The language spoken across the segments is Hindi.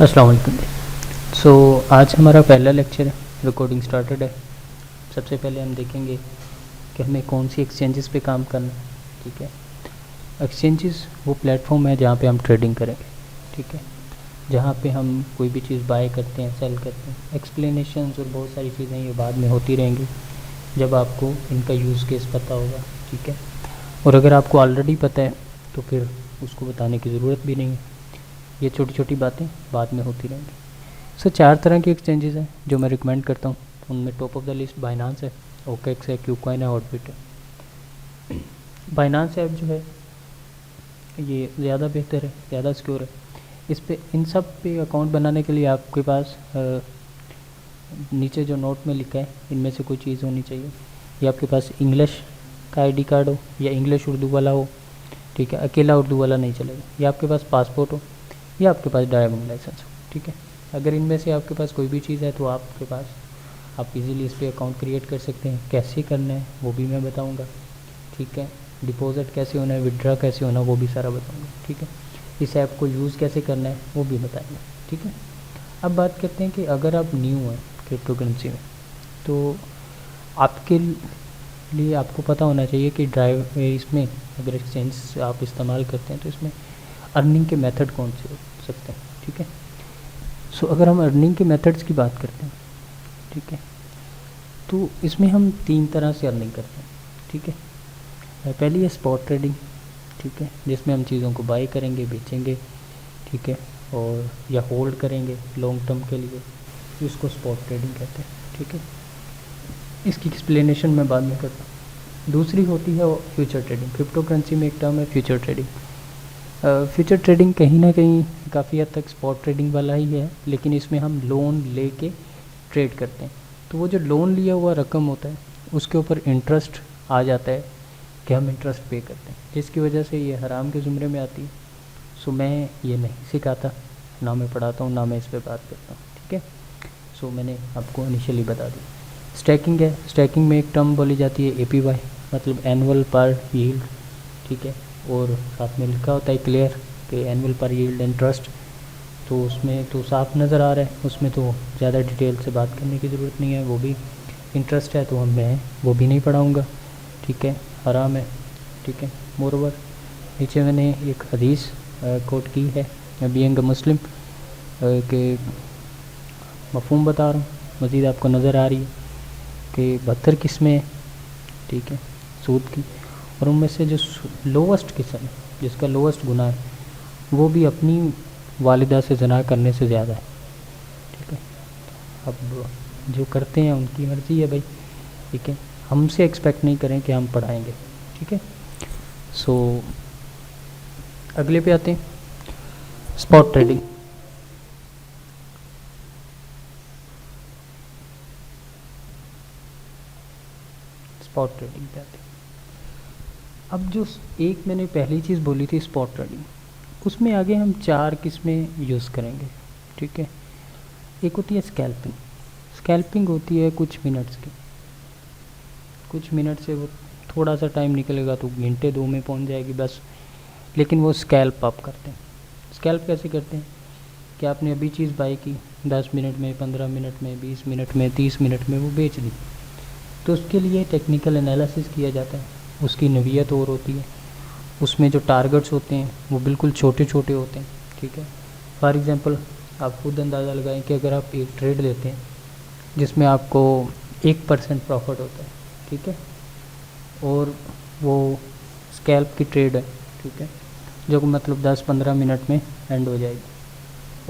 अस्सलाम वालेकुम। सो आज हमारा पहला लेक्चर है, रिकॉर्डिंग स्टार्टेड है। सबसे पहले हम देखेंगे कि हमें कौन सी एक्सचेंजेस पे काम करना है। ठीक है, एक्सचेंजेस वो प्लेटफॉर्म है जहाँ पे हम ट्रेडिंग करेंगे। ठीक है, जहाँ पे हम कोई भी चीज़ बाय करते हैं, सेल करते हैं। एक्सप्लेनेशंस और बहुत सारी चीज़ें ये बाद में होती रहेंगी जब आपको इनका यूज़ केस पता होगा। ठीक है, और अगर आपको ऑलरेडी पता है तो फिर उसको बताने की ज़रूरत भी नहीं है। ये छोटी छोटी बातें बाद में होती रहेंगी। सर 4 तरह के एक्सचेंजेस हैं जो मैं रिकमेंड करता हूँ। उनमें top of the list Binance है, ओकेक्स है, क्यूकॉइन है, हॉटबिट है। बाइनांस ऐप जो है ये ज़्यादा बेहतर है, ज़्यादा सिक्योर है। इस पे इन सब पे अकाउंट बनाने के लिए आपके पास नीचे जो नोट में लिखा है इनमें से कोई चीज़ होनी चाहिए। ये आपके पास इंग्लिश का आईडी कार्ड हो या इंग्लिश उर्दू वाला हो। ठीक है, अकेला उर्दू वाला नहीं चलेगा। या आपके पास पासपोर्ट हो या आपके पास ड्राइविंग लाइसेंस हो। ठीक है, अगर इनमें से आपके पास कोई भी चीज़ है तो आपके पास आप इजीली इस पर अकाउंट क्रिएट कर सकते हैं। कैसे करना है वो भी मैं बताऊंगा। ठीक है, डिपॉजिट कैसे होना है, विड्रॉ कैसे होना है वो भी सारा बताऊंगा। ठीक है, इस ऐप को यूज़ कैसे करना है वो भी बताएंगे। ठीक है, अब बात करते हैं कि अगर आप न्यू हैं क्रिप्टो करेंसी में तो आपके लिए आपको पता होना चाहिए कि इसमें अगर एक्सचेंज आप इस्तेमाल करते हैं तो इसमें अर्निंग के मेथड कौन से हो सकते हैं। ठीक है, सो अगर हम अर्निंग के मेथड्स की बात करते हैं, ठीक है, तो इसमें हम 3 तरह से अर्निंग करते हैं। ठीक है, पहली है स्पॉट ट्रेडिंग। ठीक है, जिसमें हम चीज़ों को बाय करेंगे, बेचेंगे। ठीक है, और या होल्ड करेंगे लॉन्ग टर्म के लिए, इसको स्पॉट ट्रेडिंग कहते हैं। ठीक है, इसकी एक्सप्लेनेशन मैं बाद में करता हूँ। दूसरी होती है फ्यूचर ट्रेडिंग। क्रिप्टो करेंसी में एक टर्म है फ्यूचर ट्रेडिंग। फ्यूचर ट्रेडिंग कहीं ना कहीं काफ़ी हद तक स्पॉट ट्रेडिंग वाला ही है, लेकिन इसमें हम लोन लेके ट्रेड करते हैं। तो वो जो लोन लिया हुआ रकम होता है उसके ऊपर इंटरेस्ट आ जाता है कि हम इंटरेस्ट पे करते हैं, जिसकी वजह से ये हराम के ज़ुमरे में आती है। सो मैं ये नहीं सिखाता, ना मैं पढ़ाता हूँ, ना मैं इस पर बात करता हूँ। ठीक है, सो मैंने आपको इनिशियली बता दी। स्टैकिंग है, स्टैकिंग में एक टर्म बोली जाती है APY, मतलब एनुअल पर यील्ड। ठीक है, और साथ में लिखा होता है क्लियर कि एनुअल पर यील्ड इंटरेस्ट। तो उसमें तो साफ नज़र आ रहा है, उसमें तो ज़्यादा डिटेल से बात करने की ज़रूरत नहीं है। वो भी इंटरेस्ट है तो मैं वो भी नहीं पढ़ाऊँगा। ठीक है, हराम है। ठीक है, मोरओवर नीचे मैंने एक हदीस कोट की है, बीइंग अ मुस्लिम के मफहूम बता रहा हूँ। मज़ीद आपको नज़र आ रही है कि 72 किस्में हैं। ठीक है, सूद की, और उनमें से जो लोवेस्ट किस्म है, जिसका लोवेस्ट गुनाह है, वो भी अपनी वालिदा से ज़ना करने से ज़्यादा है। ठीक है, अब जो करते हैं उनकी मर्ज़ी है भाई। ठीक है, हमसे एक्सपेक्ट नहीं करें कि हम पढ़ाएंगे। ठीक है, सो अगले पे आते हैं, स्पॉट ट्रेडिंग। स्पॉट ट्रेडिंग पे आते हैं। अब जो एक मैंने पहली चीज़ बोली थी स्पॉट ट्रेडिंग, उसमें आगे हम 4 किस्में यूज़ करेंगे। ठीक है, एक होती है स्कैल्पिंग। स्कैल्पिंग होती है कुछ मिनट्स की, कुछ मिनट से वो थोड़ा सा टाइम निकलेगा तो घंटे 2 में पहुंच जाएगी बस, लेकिन वो स्कैल्प आप करते हैं। स्कैल्प कैसे करते हैं कि आपने अभी चीज़ बाई की, 10 मिनट में, 15 मिनट में, 20 मिनट में, 30 मिनट में वो बेच दी, तो उसके लिए टेक्निकल एनालिसिस किया जाता है। उसकी नवीयत और होती है, उसमें जो टारगेट्स होते हैं वो बिल्कुल छोटे छोटे होते हैं। ठीक है, फॉर एग्ज़ाम्पल आप खुद अंदाज़ा लगाएं कि अगर आप एक ट्रेड लेते हैं जिसमें आपको 1% प्रॉफिट होता है, ठीक है, और वो स्कैल्प की ट्रेड है, ठीक है, जो मतलब 10-15 मिनट में एंड हो जाएगी,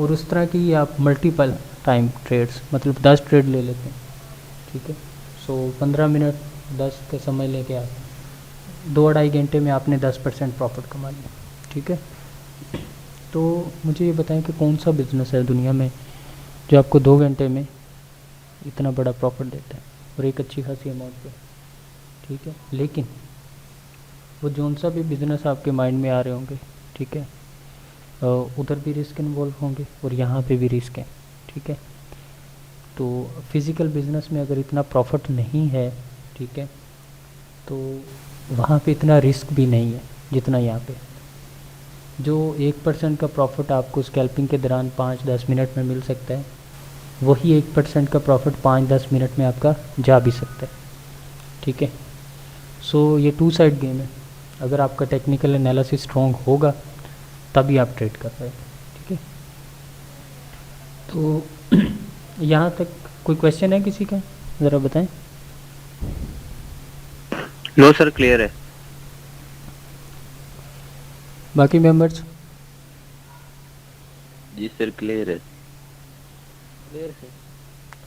और उस तरह की आप मल्टीपल टाइम ट्रेड्स मतलब 10 ट्रेड ले लेते हैं। ठीक है, सो 15 मिनट 10 का समय लेके आप 2-2.5 घंटे में आपने 10% प्रॉफिट कमा लिया। ठीक है, तो मुझे ये बताएं कि कौन सा बिज़नेस है दुनिया में जो आपको 2 घंटे में इतना बड़ा प्रॉफिट देता है और एक अच्छी खासी अमाउंट पे। ठीक है, लेकिन वो जौन सा भी बिज़नेस आपके माइंड में आ रहे होंगे, ठीक है, उधर भी रिस्क इन्वॉल्व होंगे और यहाँ पे भी रिस्क है। ठीक है, तो फिज़िकल बिज़नेस में अगर इतना प्रॉफिट नहीं है, ठीक है, तो वहाँ पे इतना रिस्क भी नहीं है जितना यहाँ पे। जो 1% का प्रॉफिट आपको स्कैल्पिंग के दौरान 5-10 मिनट में मिल सकता है, वही 1% का प्रॉफिट 5-10 मिनट में आपका जा भी सकता है। ठीक है, सो ये 2 साइड गेम है। अगर आपका टेक्निकल एनालिसिस स्ट्रॉन्ग होगा तभी आप ट्रेड कर पाएंगे। ठीक है, तो यहाँ तक कोई क्वेश्चन है किसी का, ज़रा बताएं। नो सर, क्लियर है। बाकी मेंबर्स? जी सर, क्लियर है।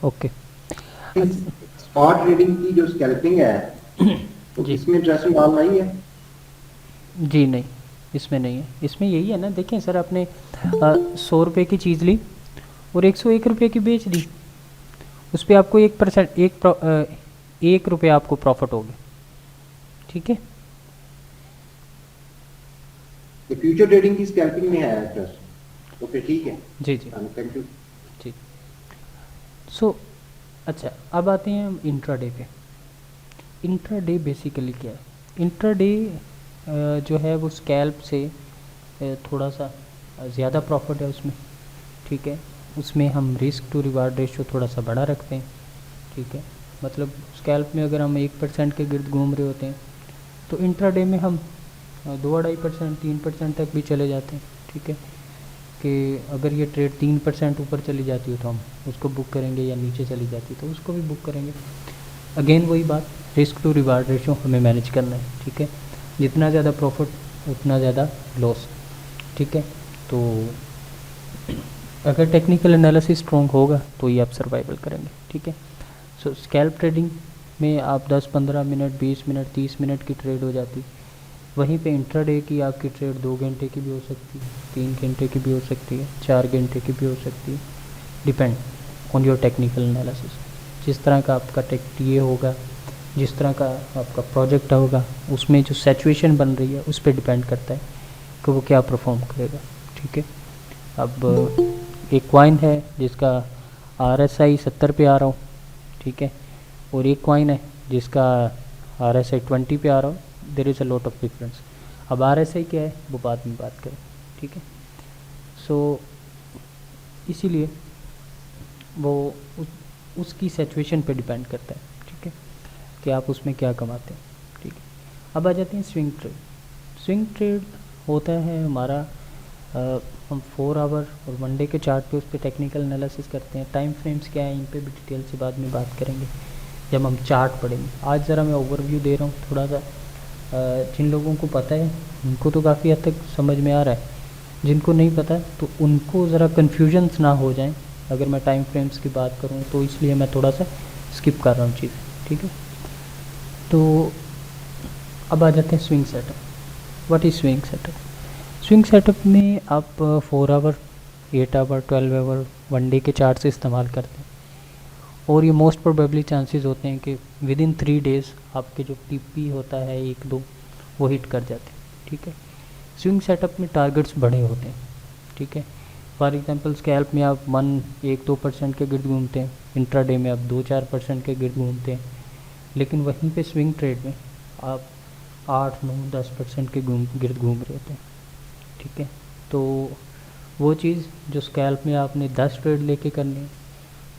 ओके। स्पॉट ट्रेडिंग की जो स्कैल्पिंग है तो जी इसमें ट्रेसिंग ऑल नहीं है? जी नहीं, इसमें नहीं है। इसमें यही है ना, देखें सर, आपने 100 रुपये की चीज़ ली और 101 रुपये की बेच दी, उस पर आपको 1 रुपये आपको प्रॉफिट होगा। ठीक है, तो फ्यूचर ट्रेडिंग की स्कैल्पिंग में है ट्रस्ट, ओके ठीक है। जी जी थैंक यू। जी। सो अच्छा, अब आते हैं हम इंट्राडे पे। इंट्राडे बेसिकली क्या है? इंट्राडे जो है वो स्कैल्प से थोड़ा सा ज़्यादा प्रॉफिट है उसमें। ठीक है, उसमें हम रिस्क टू रिवार्ड रेशियो थोड़ा सा बड़ा रखते हैं। ठीक है, मतलब स्कैल्प में अगर हम 1% के गिर्द घूम रहे होते हैं तो इंट्राडे में हम 2-2.5%, 3% तक भी चले जाते हैं। ठीक है, कि अगर ये ट्रेड 3% ऊपर चली जाती हो तो हम उसको बुक करेंगे, या नीचे चली जाती तो उसको भी बुक करेंगे। अगेन वही बात, रिस्क टू रिवार्ड रेशियो हमें मैनेज करना है। ठीक है, जितना ज़्यादा प्रॉफिट उतना ज़्यादा लॉस। ठीक है, तो अगर टेक्निकल एनालिसिस स्ट्रॉन्ग होगा तो ये आप सर्वाइवल करेंगे। ठीक है, सो स्कैल्प ट्रेडिंग में आप 10-15 मिनट, 20 मिनट, 30 मिनट की ट्रेड हो जाती, वहीं पे इंट्राडे की आपकी ट्रेड 2 घंटे की भी हो सकती है, 3 घंटे की भी हो सकती है, 4 घंटे की भी हो सकती है, depend on your technical analysis. जिस तरह का आपका टीए होगा, जिस तरह का आपका प्रोजेक्ट होगा, उसमें जो सिचुएशन बन रही है उस पर डिपेंड करता है कि वो क्या परफॉर्म करेगा। ठीक है, अब एक कॉइन है जिसका RSI 70 पे आ रहा हो, ठीक है, और एक कॉइन है जिसका RSI 20 पे आ रहा हो, there is a lot of difference. अब RSI क्या है वो बाद में बात करें। ठीक है, सो इसीलिए वो उसकी सिचुएशन पे डिपेंड करता है। ठीक है, कि आप उसमें क्या कमाते हैं। ठीक है, अब आ जाते हैं स्विंग ट्रेड। स्विंग ट्रेड होता है हमारा हम 4 आवर और 1 डे के चार्ट पे उस पर टेक्निकल एनालिसिस करते हैं। टाइम फ्रेम्स क्या है इन पे भी डिटेल से बाद में बात करेंगे जब हम चार्ट पढ़ेंगे। आज ज़रा मैं ओवरव्यू दे रहा हूँ थोड़ा सा, जिन लोगों को पता है उनको तो काफ़ी हद तक समझ में आ रहा है, जिनको नहीं पता तो उनको ज़रा कन्फ्यूजन्स ना हो जाएं अगर मैं टाइम फ्रेम्स की बात करूँ, तो इसलिए मैं थोड़ा सा स्किप कर रहा हूँ चीज़ें। ठीक है, तो अब आ जाते हैं swing setup. What is swing setup? Swing setup में आप 4 आवर, 8 आवर, 12 आवर, 1 डे के चार्ट से इस्तेमाल करते हैं, और ये मोस्ट प्रोबेबली चांसेस होते हैं कि विद इन 3 डेज़ आपके जो टीपी होता है 1-2 वो हिट कर जाते हैं। ठीक है, स्विंग सेटअप में टारगेट्स बड़े होते हैं। ठीक है, फॉर एग्जांपल स्कैल्प में आप 1-2% के गिर्द घूमते हैं, इंट्राडे में आप 2-4% के गिर्द घूमते हैं, लेकिन वहीं पे स्विंग ट्रेड में आप 8-9-10% के गिर्द घूम रहे होते हैं। ठीक है, तो वो चीज़ जो स्कैल्प में आपने 10 ट्रेड लेके करनी है,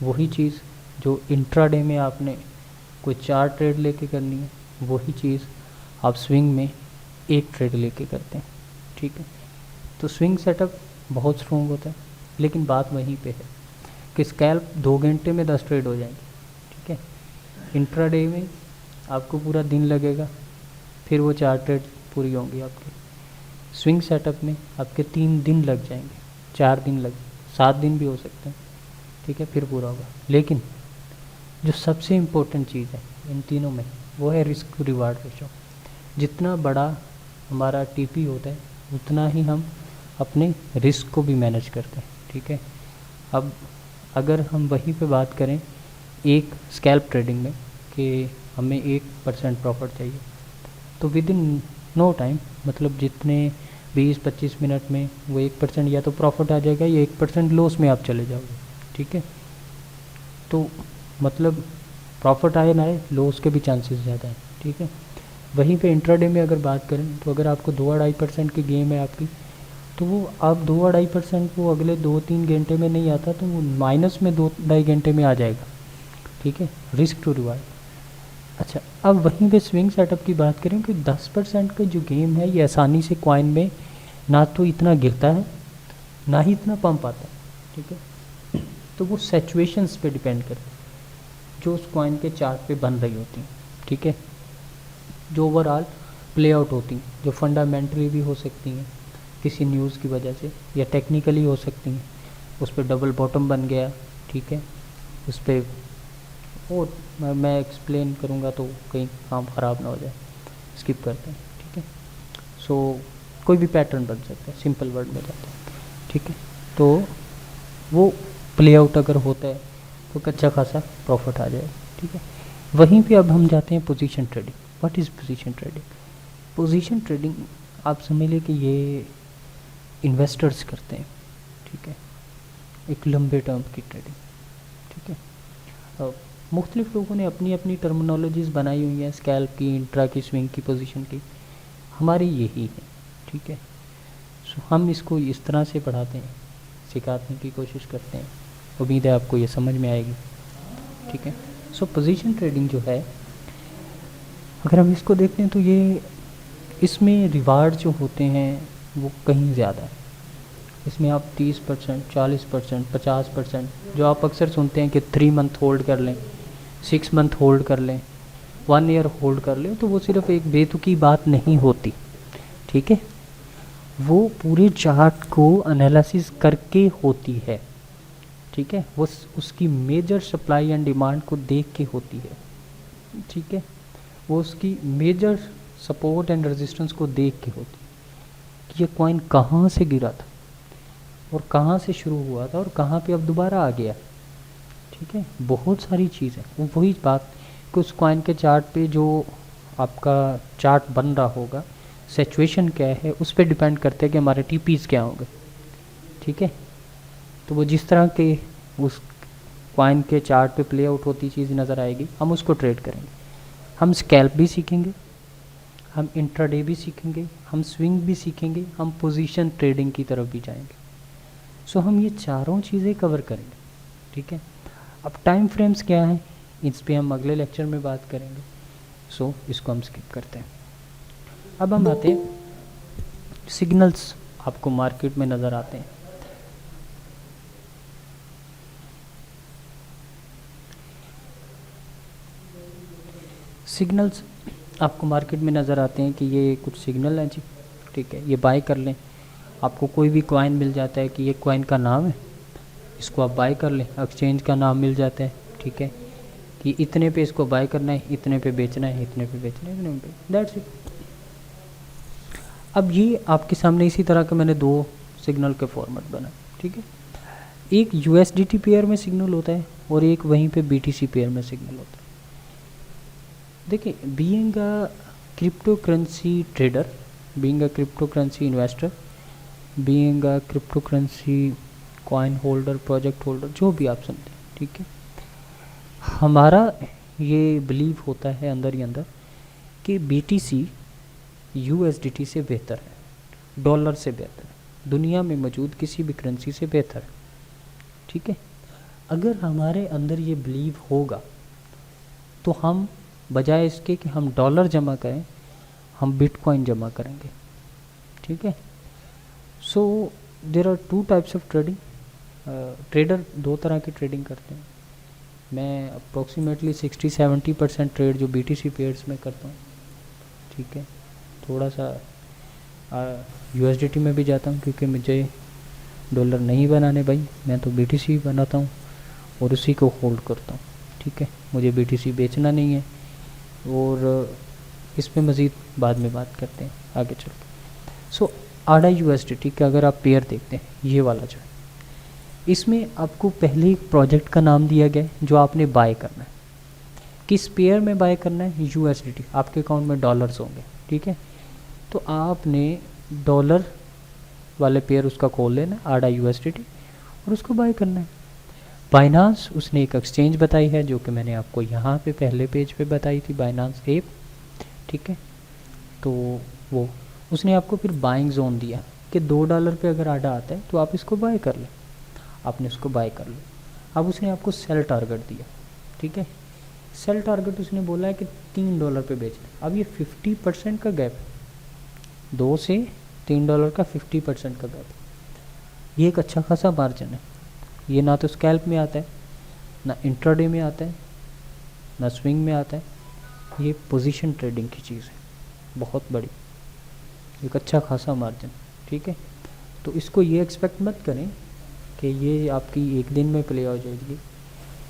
वही चीज़ जो इंट्राडे में आपने कोई 4 ट्रेड लेके करनी है, वही चीज़ आप स्विंग में 1 ट्रेड लेके करते हैं। ठीक है, तो स्विंग सेटअप बहुत स्ट्रॉन्ग होता है, लेकिन बात वहीं पे है कि स्कैल्प 2 घंटे में 10 ट्रेड हो जाएंगे। ठीक है, इंट्राडे में आपको पूरा दिन लगेगा, फिर वो 4 ट्रेड पूरी होंगी आपकी। स्विंग सेटअप में आपके 3 दिन लग जाएंगे, 4 दिन लग, 7 दिन भी हो सकते हैं। ठीक है, फिर पूरा होगा। लेकिन जो सबसे इम्पोर्टेंट चीज़ है इन तीनों में वो है रिस्क टू रिवार्ड रेशो। जितना बड़ा हमारा टीपी होता है उतना ही हम अपने रिस्क को भी मैनेज करते हैं। ठीक है, अब अगर हम वहीं पे बात करें एक स्कैल्प ट्रेडिंग में कि हमें 1% प्रॉफिट चाहिए, तो विद इन नो टाइम, मतलब जितने 20-25 मिनट में वो 1% या तो प्रॉफिट आ जाएगा या 1% लॉस में आप चले जाओगे। ठीक है, तो मतलब प्रॉफिट आए ना आए, लॉस के भी चांसेस ज़्यादा हैं। ठीक है, वहीं पे इंट्राडे में अगर बात करें तो अगर आपको 2-2.5% की गेम है आपकी, तो वो आप 2-2.5% वो अगले 2-3 घंटे में नहीं आता, तो वो माइनस में 2-2.5 घंटे में आ जाएगा। ठीक है, रिस्क टू रिवार्ड। अच्छा, अब वहीं पे स्विंग सेटअप की बात करें कि 10% का जो गेम है ये आसानी से कॉइन में ना तो इतना गिरता है ना ही इतना पंप आता है। ठीक है, तो वो सिचुएशंस पे डिपेंड करता है जो उस कॉइन के चार्ट पे बन रही होती हैं। ठीक है, जो ओवरऑल प्ले आउट होती हैं, जो फंडामेंटली भी हो सकती हैं किसी न्यूज़ की वजह से, या टेक्निकली हो सकती हैं। उस पर डबल बॉटम बन गया, ठीक है, उस पर और मैं एक्सप्लेन करूँगा तो कहीं काम ख़राब ना हो जाए, स्किप करते हैं। ठीक है, सो कोई भी पैटर्न बन सकता है, सिंपल वर्ड में जाते हैं। ठीक है, तो वो प्ले आउट अगर होता है तो अच्छा खासा प्रॉफिट आ जाए। ठीक है, वहीं पे अब हम जाते हैं position trading. What is position trading? Position trading आप समझ लें कि ये इन्वेस्टर्स करते हैं। ठीक है, एक लंबे टर्म की ट्रेडिंग। ठीक है, अब मुख्तलिफ लोगों ने अपनी अपनी टर्मिनोलॉजीज़ बनाई हुई हैं, स्कैल्प की, इंट्रा की, स्विंग की, पोजीशन की। हमारी यही है। ठीक है, सो हम इसको इस तरह से पढ़ाते हैं, सिखाने की कोशिश करते हैं। उम्मीद है आपको ये समझ में आएगी। ठीक है, सो पोजीशन ट्रेडिंग जो है, अगर हम इसको देखते हैं तो ये इसमें रिवार्ड जो होते हैं वो कहीं ज़्यादा है। इसमें आप 30%, 40%, 50%, जो आप अक्सर सुनते हैं कि 3 मंथ होल्ड कर लें, 6 मंथ होल्ड कर लें, 1 ईयर होल्ड कर लें, तो वो सिर्फ एक बेतुकी बात नहीं होती। ठीक है, वो पूरे चार्ट को एनालिसिस करके होती है। ठीक है, वो उसकी मेजर सप्लाई एंड डिमांड को देख के होती है। ठीक है, वो उसकी मेजर सपोर्ट एंड रेजिस्टेंस को देख के होती है कि ये कॉइन कहाँ से गिरा था और कहाँ से शुरू हुआ था और कहाँ पे अब दोबारा आ गया। ठीक है, बहुत सारी चीज़ें, वो वही बात कि उस कॉइन के चार्ट पे जो आपका चार्ट बन रहा होगा, सिचुएशन क्या है, उस पर डिपेंड करते हैं कि हमारे टीपीज़ क्या होंगे। ठीक है, तो वो जिस तरह के उस कॉइन के चार्ट पे प्ले आउट होती चीज़ नज़र आएगी, हम उसको ट्रेड करेंगे। हम स्कैल्प भी सीखेंगे, हम इंट्राडे भी सीखेंगे, हम स्विंग भी सीखेंगे, हम पोजीशन ट्रेडिंग की तरफ भी जाएंगे। सो हम ये चारों चीज़ें कवर करेंगे। ठीक है, अब टाइम फ्रेम्स क्या हैं, इस पे हम अगले लेक्चर में बात करेंगे। सो इसको हम स्किप करते हैं। अब हम आते हैं सिग्नल्स आपको मार्केट में नज़र आते हैं। सिग्नल्स आपको मार्केट में नज़र आते हैं कि ये कुछ सिग्नल हैं जी। ठीक है, ये बाय कर लें। आपको कोई भी कॉइन मिल जाता है कि ये कॉइन का नाम है, इसको आप बाय कर लें। एक्सचेंज का नाम मिल जाता है, ठीक है, कि इतने पे इसको बाय करना है, इतने पे बेचना है, इतने पे बेचना है, इतने पे, दैट्स इट। अब ये आपके सामने इसी तरह के मैंने 2 सिग्नल के फॉर्मेट बनाए। ठीक है, एक USDT पेयर में सिग्नल होता है और एक वहीं पे BTC पेयर में सिग्नल होता है। देखिए, being a crypto currency trader, being a crypto currency investor, being a crypto currency coin holder, project holder, जो भी आप सुनते हैं, ठीक है, हमारा ये बिलीव होता है अंदर ही अंदर कि BTC USDT से बेहतर है, डॉलर से बेहतर है, दुनिया में मौजूद किसी भी करेंसी से बेहतर है। ठीक है, अगर हमारे अंदर ये बिलीव होगा तो हम बजाय इसके कि हम डॉलर जमा करें, हम बिटकॉइन जमा करेंगे। ठीक है, so there are 2 types of trading. Trader 2 तरह की ट्रेडिंग करते हैं। मैं अप्रोक्सीमेटली 60-70% ट्रेड जो BTC पेयर्स में करता हूँ। ठीक है, थोड़ा सा USDT में भी जाता हूँ क्योंकि मुझे डॉलर नहीं बनाने भाई, मैं तो BTC बनाता हूँ और उसी को होल्ड करता हूँ। ठीक है, मुझे BTC बेचना नहीं है, और इस पर मज़ीद बाद में बात करते हैं आगे चल के। सो ADA USDT का अगर आप पेयर देखते हैं, ये वाला जो है, इसमें आपको पहले एक प्रोजेक्ट का नाम दिया गया है जो आपने बाय करना है। किस पेयर में बाय करना है? USDT। आपके अकाउंट में डॉलर्स होंगे। ठीक है, तो आपने डॉलर वाले पेयर उसका खोल लेना, ADA USDT, और उसको बाय करना है। बाइनांस उसने एक एक्सचेंज बताई है जो कि मैंने आपको यहाँ पे पहले पेज पे बताई थी, बाइनांस ऐप। ठीक है, तो वो उसने आपको फिर बाइंग जोन दिया कि $2 पे अगर आडा आता है तो आप इसको बाय कर लें। आपने इसको बाय कर लिया। अब उसने आपको सेल टारगेट दिया, ठीक है। सेल टारगेट उसने बोला है कि $3 पे बेचना। अब ये 50% का गैप है, 2 से $3 का 50% का गैप है। ये एक अच्छा खासा मार्जिन है। ये ना तो स्कैल्प में आता है, ना इंट्राडे में आता है, ना स्विंग में आता है। ये पोजीशन ट्रेडिंग की चीज़ है, बहुत बड़ी, एक अच्छा खासा मार्जिन, ठीक है। तो इसको ये एक्सपेक्ट मत करें कि ये आपकी एक दिन में प्ले हो जाएगी,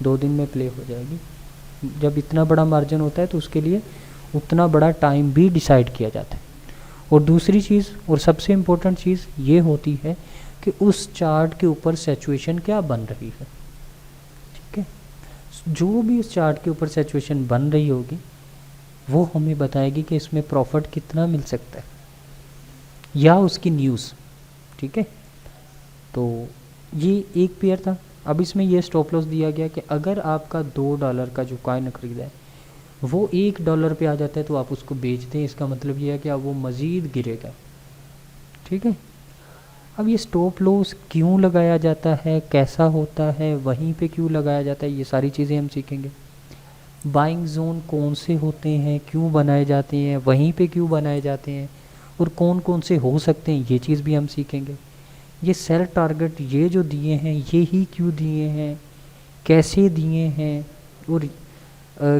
2 दिन में प्ले हो जाएगी। जब इतना बड़ा मार्जिन होता है तो उसके लिए उतना बड़ा टाइम भी डिसाइड किया जाता है। और दूसरी चीज़ और सबसे इम्पोर्टेंट चीज़ ये होती है कि उस चार्ट के ऊपर सिचुएशन क्या बन रही है, ठीक है। जो भी उस चार्ट के ऊपर सिचुएशन बन रही होगी वो हमें बताएगी कि इसमें प्रॉफिट कितना मिल सकता है, या उसकी न्यूज़, ठीक है। तो ये एक पेयर था। अब इसमें ये स्टॉप लॉस दिया गया कि अगर आपका $2 का जो कॉइन खरीदा है वो $1 पे आ जाता है तो आप उसको बेच दें। इसका मतलब ये है कि अब वो मज़ीद गिरेगा, ठीक है। अब ये स्टॉप लॉस क्यों लगाया जाता है, कैसा होता है, वहीं पे क्यों लगाया जाता है, ये सारी चीज़ें हम सीखेंगे। बाइंग जोन कौन से होते हैं, क्यों बनाए जाते हैं, वहीं पे क्यों बनाए जाते हैं, और कौन कौन से हो सकते हैं, ये चीज़ भी हम सीखेंगे। ये सेल टारगेट ये जो दिए हैं ये ही क्यों दिए हैं, कैसे दिए हैं, और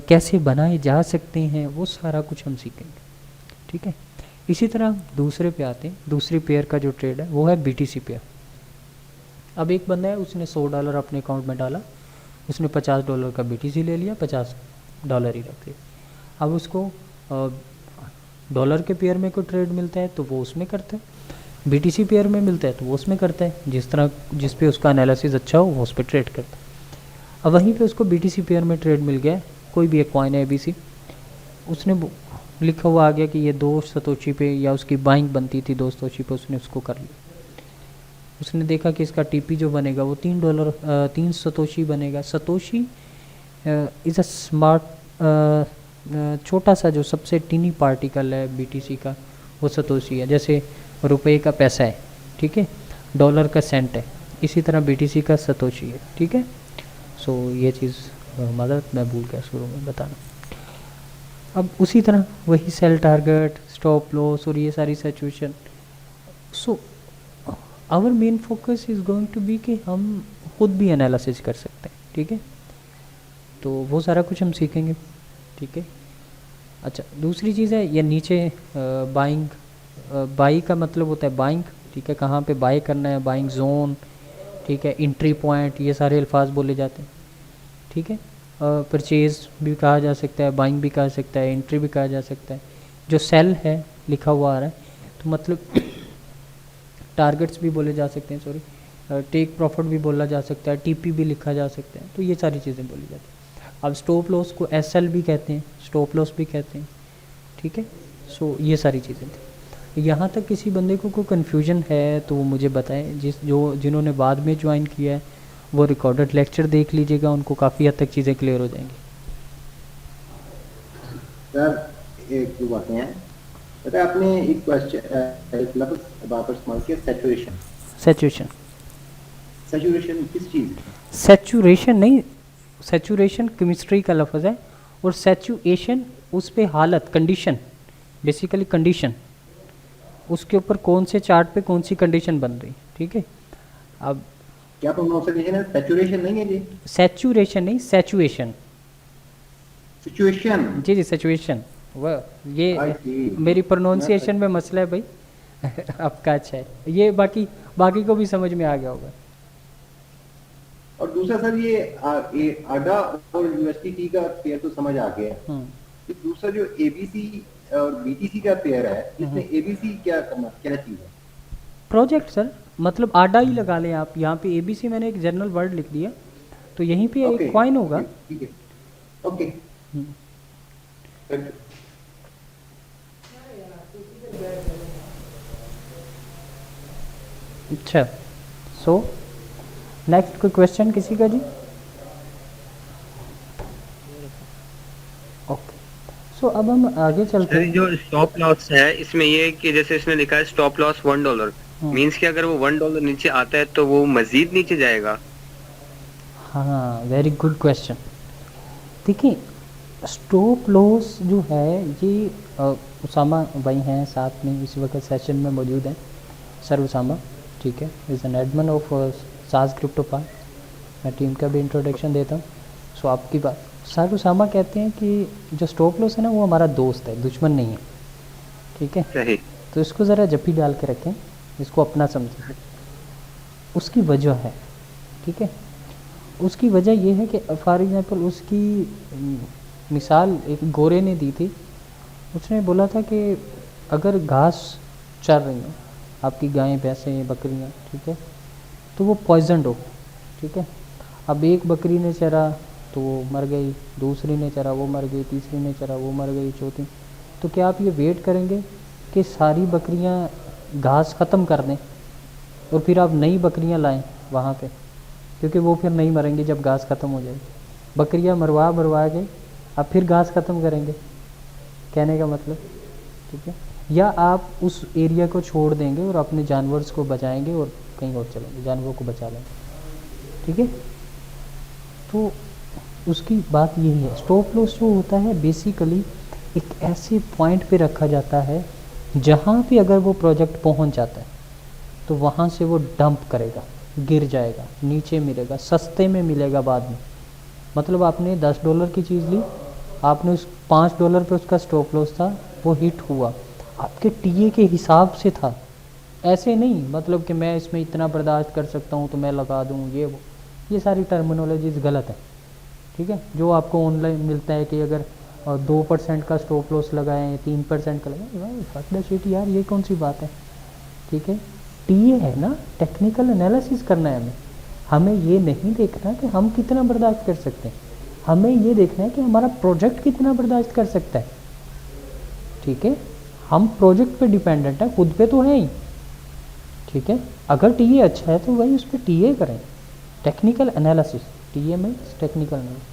कैसे बनाए जा सकते हैं, वो सारा कुछ हम सीखेंगे, ठीक है। इसी तरह दूसरे पे आते हैं। दूसरी पेयर का जो ट्रेड है वो है BTC पेयर। अब एक बंदा है, उसने $100 अपने अकाउंट में डाला, उसने $50 का BTC ले लिया, $50 ही रख लिया। अब उसको डॉलर के पेयर में कोई ट्रेड मिलता है तो वो उसमें करता है, BTC पेयर में मिलता है तो वो उसमें करता है, जिस पे उसका एनालिसिस अच्छा हो वो उस पर ट्रेड करता है। अब वहीं पे उसको BTC पेयर में ट्रेड मिल गया, कोई भी एक कॉइन है ABC, उसने लिखा हुआ आ गया कि ये 2 सतोशी पे, या उसकी बाइंग बनती थी 2 सतोशी पे, उसने उसको कर लिया। उसने देखा कि इसका TP जो बनेगा वो $3 3 सतोशी बनेगा। सतोशी इज़ अ स्मार्ट, छोटा सा जो सबसे टीनी पार्टिकल है BTC का, वो सतोशी है। जैसे रुपए का पैसा है, ठीक है, डॉलर का सेंट है, इसी तरह BTC का सतोशी है, ठीक है। सो ये चीज़ मदद मैं भूल गया शुरू में बताना। अब उसी तरह वही सेल टारगेट, स्टॉप लॉस और ये सारी situation. So our main focus is going to be कि हम खुद भी एनालिसिस कर सकते हैं, ठीक है। तो वो सारा कुछ हम सीखेंगे, ठीक है। अच्छा, दूसरी चीज़ है ये नीचे बाइंग, बाई का मतलब होता है बाइंग, ठीक है, कहाँ पे बाय करना है, बाइंग जोन, ठीक है, एंट्री पॉइंट, ये सारे अल्फाज बोले जाते हैं, ठीक है। परचेज़ भी कहा जा सकता है, बाइंग भी कहा सकता है, एंट्री भी कहा जा सकता है। जो सेल है लिखा हुआ आ रहा है तो मतलब टारगेट्स भी बोले जा सकते हैं, सॉरी, टेक प्रॉफिट भी बोला जा सकता है, TP भी लिखा जा सकता है, तो ये सारी चीज़ें बोली जाती हैं। अब स्टॉप लॉस को SL भी कहते हैं, स्टॉप लॉस भी कहते हैं, ठीक है। सो ये सारी चीज़ें थी। यहाँ तक किसी बंदे को कोई कन्फ्यूजन है तो वो मुझे बताएं। जिन्होंने बाद में ज्वाइन किया है वो रिकॉर्डेड लेक्चर देख लीजिएगा, उनको काफ़ी हद तक चीज़ें क्लियर हो जाएंगी। सर एक दो बातें हैं, पता है आपने एक क्वेश्चन एक लफ्ज़ वहाँ पर इस्तेमाल किया, सैचुरेशन। सैचुरेशन, सैचुरेशन किस चीज़ है? सैचुरेशन नहीं, सैचुरेशन केमिस्ट्री का लफ्ज़ है, और सैचुएशन उस पे हालत, कंडीशन, बेसिकली कंडीशन, उसके ऊपर कौन से चार्ट पे कौन सी कंडीशन बन रही, ठीक है। अब क्या प्रोनाउंसिएशन है? सैचुरेशन नहीं है जी, सैचुरेशन नहीं, सैचुएशन, सिचुएशन। जी सैचुएशन। वह ये I see. मेरी प्रोनाउंसिएशन में मसला है भाई। आपका अच्छा है ये, बाकी को भी समझ में आ गया होगा। और दूसरा सर ये आडा और USDT का पेयर तो समझ आ गया, ये दूसरा जो ABC और BTC का पेयर है, इसमें ABC क्या करना, क्या चीज़ है? प्रोजेक्ट सर, मतलब आडा ही लगा लें आप। यहाँ पे ABC मैंने एक जनरल वर्ड लिख दिया, तो यहीं पे एक कॉइन होगा, ठीक है, ओके। अच्छा, सो नेक्स्ट कोई क्वेश्चन किसी का जी? ओके, सो अब हम आगे चलते हैं। जो स्टॉप लॉस है इसमें ये कि जैसे इसमें लिखा है स्टॉप लॉस $1, मीन्स कि अगर वो $1 नीचे आता है तो वो मजीद नीचे जाएगा। हाँ, वेरी गुड क्वेश्चन। देखिए, स्टॉप लॉस जो है ये उसामा भाई हैं साथ में इस वक्त सेशन में मौजूद हैं, सर उसामा, ठीक है, इज़ एन एडमिन ऑफ साज क्रिप्टो पार्क। मैं टीम का भी इंट्रोडक्शन देता हूँ। सो आपकी बात, सर उसामा कहते हैं कि जो स्टॉप लॉस है ना वो हमारा दोस्त है, दुश्मन नहीं है, ठीक है। सही। तो इसको ज़रा जप्पी डाल के रखें, इसको अपना समझें। उसकी वजह है, ठीक है, उसकी वजह ये है कि फॉर एग्ज़ाम्पल उसकी मिसाल एक गोरे ने दी थी। उसने बोला था कि अगर घास चर रही हो आपकी गायें भैंसें बकरियां, ठीक है, तो वो पॉइजनड हो, ठीक है। अब एक बकरी ने चरा तो वो मर गई, दूसरी ने चरा वो मर गई, तीसरी ने चरा वो मर गई, चौथी। तो क्या आप ये वेट करेंगे कि सारी बकरियां घास ख़त्म कर दें और फिर आप नई बकरियां लाएं वहाँ पे? क्योंकि वो फिर नहीं मरेंगी जब घास ख़त्म हो जाएगी। बकरियां मरवा मरवा के अब फिर घास ख़त्म करेंगे, कहने का मतलब, ठीक है। या आप उस एरिया को छोड़ देंगे और अपने जानवर्स को बचाएंगे और कहीं और चलेंगे, जानवरों को बचा लेंगे, ठीक है। तो उसकी बात यही है। स्टॉप लॉस जो होता है बेसिकली एक ऐसे पॉइंट पे रखा जाता है जहाँ पे अगर वो प्रोजेक्ट पहुँच जाता है तो वहाँ से वो डंप करेगा, गिर जाएगा, नीचे मिलेगा, सस्ते में मिलेगा बाद में। मतलब आपने $10 की चीज़ ली, आपने उस $5 पे उसका स्टॉप लॉस था, वो हिट हुआ, आपके टीए के हिसाब से था। ऐसे नहीं मतलब कि मैं इसमें इतना बर्दाश्त कर सकता हूँ तो मैं लगा दूँ, ये सारी टर्मिनोलॉजीज़ गलत है, ठीक है। जो आपको ऑनलाइन मिलता है कि अगर 2% का स्टॉप लॉस लगाएं, 3% का लगाएं, फक द शिट यार, ये कौन सी बात है, ठीक है। टीए है ना, टेक्निकल एनालिसिस करना है हमें। हमें ये नहीं देखना कि हम कितना बर्दाश्त कर सकते हैं, हमें ये देखना है कि हमारा प्रोजेक्ट कितना बर्दाश्त कर सकता है, ठीक है। हम प्रोजेक्ट पे डिपेंडेंट है, खुद पे तो है ही, ठीक है। अगर टीए अच्छा है तो वही उस पर टीए करें, टेक्निकल एनालिसिस, टीए में टेक्निकल एनालिसिस।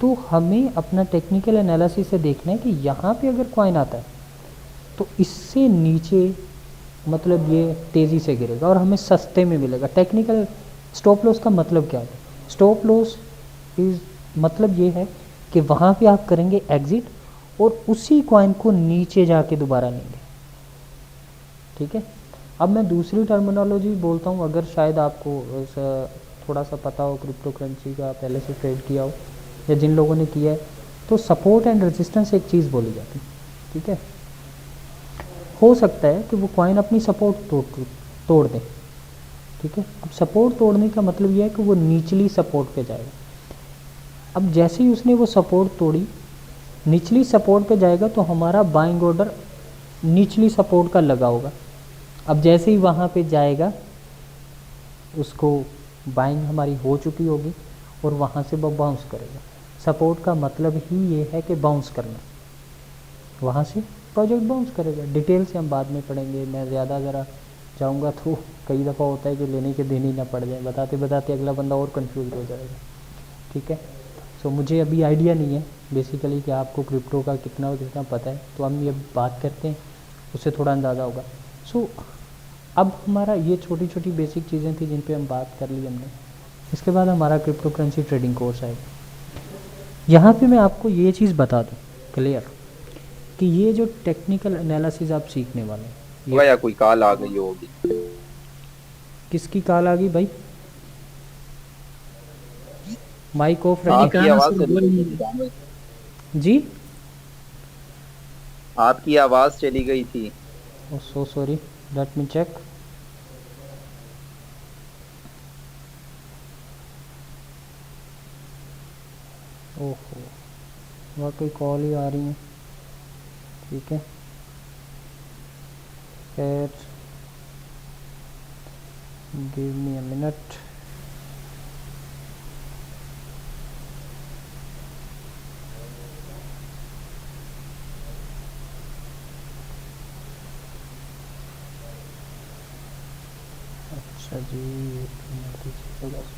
तो हमें अपना टेक्निकल एनालिसिस से देखना है कि यहाँ पे अगर कॉइन आता है तो इससे नीचे मतलब ये तेज़ी से गिरेगा और हमें सस्ते में मिलेगा। टेक्निकल स्टॉप लॉस का मतलब क्या है? स्टॉप लॉस इज मतलब ये है कि वहाँ पे आप करेंगे एग्ज़िट और उसी कॉइन को नीचे जाके दोबारा लेंगे, ठीक है। अब मैं दूसरी टर्मिनोलॉजी बोलता हूँ, अगर शायद आपको थोड़ा सा पता हो, क्रिप्टो करेंसी का पहले से ट्रेड किया हो या जिन लोगों ने किया है, तो सपोर्ट एंड रेजिस्टेंस एक चीज़ बोली जाती है, ठीक है। हो सकता है कि वो कॉइन अपनी सपोर्ट तोड़ दें, ठीक है। अब सपोर्ट तोड़ने का मतलब यह है कि वो निचली सपोर्ट पे जाएगा। अब जैसे ही उसने वो सपोर्ट तोड़ी, निचली सपोर्ट पे जाएगा तो हमारा बाइंग ऑर्डर निचली सपोर्ट का लगा होगा। अब जैसे ही वहाँ पे जाएगा उसको बाइंग हमारी हो चुकी होगी और वहाँ से वो बाउंस करेगा। सपोर्ट का मतलब ही ये है कि बाउंस करना, वहाँ से प्रोजेक्ट बाउंस करेगा। डिटेल से हम बाद में पढ़ेंगे, मैं ज़्यादा ज़रा जाऊँगा तो कई दफ़ा होता है कि लेने के दिन ही ना पड़ जाए, बताते बताते अगला बंदा और कंफ्यूज हो जाएगा, ठीक है। सो मुझे अभी आइडिया नहीं है बेसिकली कि आपको क्रिप्टो का कितना पता है, तो हम ये बात करते हैं उससे थोड़ा अंदाज़ा होगा। सो अब हमारा ये छोटी छोटी बेसिक चीज़ें थी जिन पे हम बात कर ली हमने। इसके बाद हमारा क्रिप्टो करेंसी ट्रेडिंग कोर्स आएगा। यहाँ पे मैं आपको ये चीज़ बता दूँ क्लियर कि ये जो टेक्निकल एनालिसिस आप सीखने वाले हैं, या कोई कॉल आ गई होगी। किसकी कॉल आ गई भाई? माइक ऑफ आपकी रखिए। आवाज चली गई जी, आपकी आवाज चली गई थी। Oh so sorry, let me check. ओहो, वाकई कॉल ही आ रही है, ठीक है। खैर, गिव मी अ मिनट। अच्छा जी, एक मिनट दीजिएगा बस।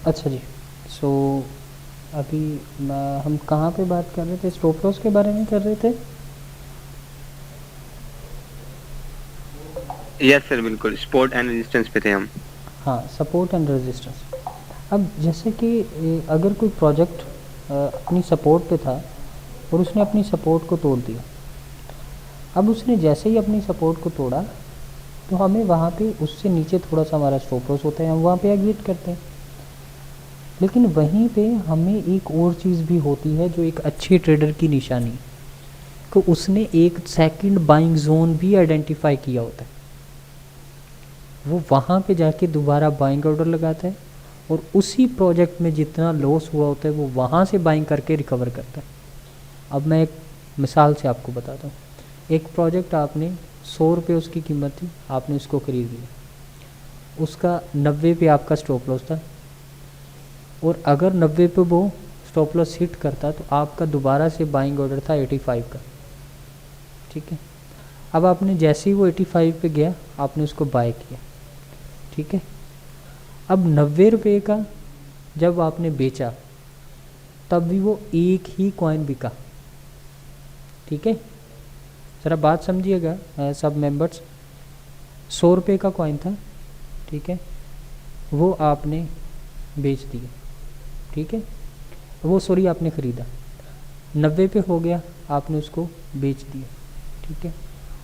अच्छा जी। सो अभी हम कहाँ पे बात कर रहे थे? स्टॉप लॉस के बारे में कर रहे थे। यस सर, बिल्कुल सपोर्ट एंड रेजिस्टेंस पे थे हम। हाँ, सपोर्ट एंड रेजिस्टेंस। अब जैसे कि अगर कोई प्रोजेक्ट अपनी सपोर्ट पे था और उसने अपनी सपोर्ट को तोड़ दिया। अब उसने जैसे ही अपनी सपोर्ट को तोड़ा तो हमें वहाँ पे उससे नीचे थोड़ा सा हमारा स्टॉप लॉस होता है, हम वहाँ पे एग्जिट करते हैं। लेकिन वहीं पे हमें एक और चीज़ भी होती है जो एक अच्छे ट्रेडर की निशानी, कि उसने एक सेकंड बाइंग जोन भी आइडेंटिफाई किया होता है। वो वहाँ पे जाके दोबारा बाइंग ऑर्डर लगाता है और उसी प्रोजेक्ट में जितना लॉस हुआ होता है वो वहाँ से बाइंग करके रिकवर करता है। अब मैं एक मिसाल से आपको बताता हूँ। एक प्रोजेक्ट आपने 100 रुपये उसकी कीमत थी, आपने उसको ख़रीद लिया, उसका 90 पे आपका स्टॉप लॉस था, और अगर 90 पे वो स्टॉप लॉस हिट करता तो आपका दोबारा से बाइंग ऑर्डर था 85 का। ठीक है। अब आपने जैसे ही वो 85 पे गया आपने उसको बाय किया। ठीक है। अब 90 रुपये का जब आपने बेचा तब भी वो एक ही कॉइन बिका। ठीक है। ज़रा बात समझिएगा सब मेंबर्स। 100 रुपये का कॉइन था। ठीक है। वो आपने बेच दिया। ठीक है। वो सॉरी आपने ख़रीदा, 90 पे हो गया, आपने उसको बेच दिया। ठीक है।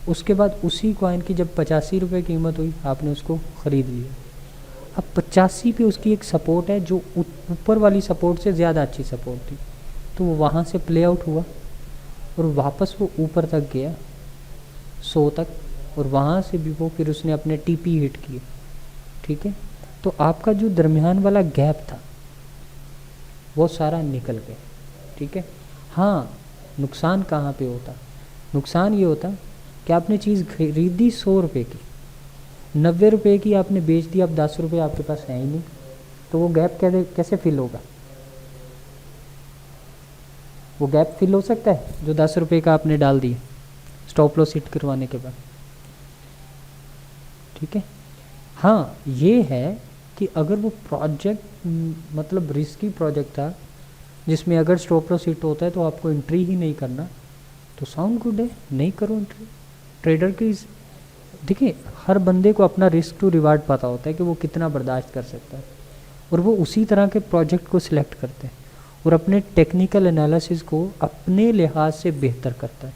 उसके बाद उसी कॉइन की जब 85 रुपये कीमत हुई आपने उसको ख़रीद लिया। अब 85 पे उसकी एक सपोर्ट है जो ऊपर वाली सपोर्ट से ज़्यादा अच्छी सपोर्ट थी, तो वो वहाँ से प्ले आउट हुआ और वापस वो ऊपर तक गया 100 तक, और वहाँ से भी वो फिर उसने अपने टीपी हिट किए। ठीक है। तो आपका जो दरमियान वाला गैप था वो सारा निकल गया। ठीक है। हाँ, नुकसान कहाँ पे होता? नुकसान ये होता कि आपने चीज़ खरीदी 100 रुपये की, 90 रुपये की आपने बेच दी, अब 10 रुपये आपके पास है ही नहीं, तो वो गैप कैसे फिल होगा? वो गैप फिल हो सकता है जो 10 रुपये का आपने डाल दिया स्टॉप लॉस हिट करवाने के बाद? ठीक है। हाँ, ये है कि अगर वो प्रोजेक्ट मतलब रिस्की प्रोजेक्ट था जिसमें अगर स्टॉप लॉस हिट होता है तो आपको एंट्री ही नहीं करना, तो साउंड गुड है, नहीं करो एंट्री। ट्रेडर की देखिए, हर बंदे को अपना रिस्क टू रिवार्ड पता होता है कि वो कितना बर्दाश्त कर सकता है, और वो उसी तरह के प्रोजेक्ट को सिलेक्ट करते हैं और अपने टेक्निकल एनालिसिस को अपने लिहाज से बेहतर करता है।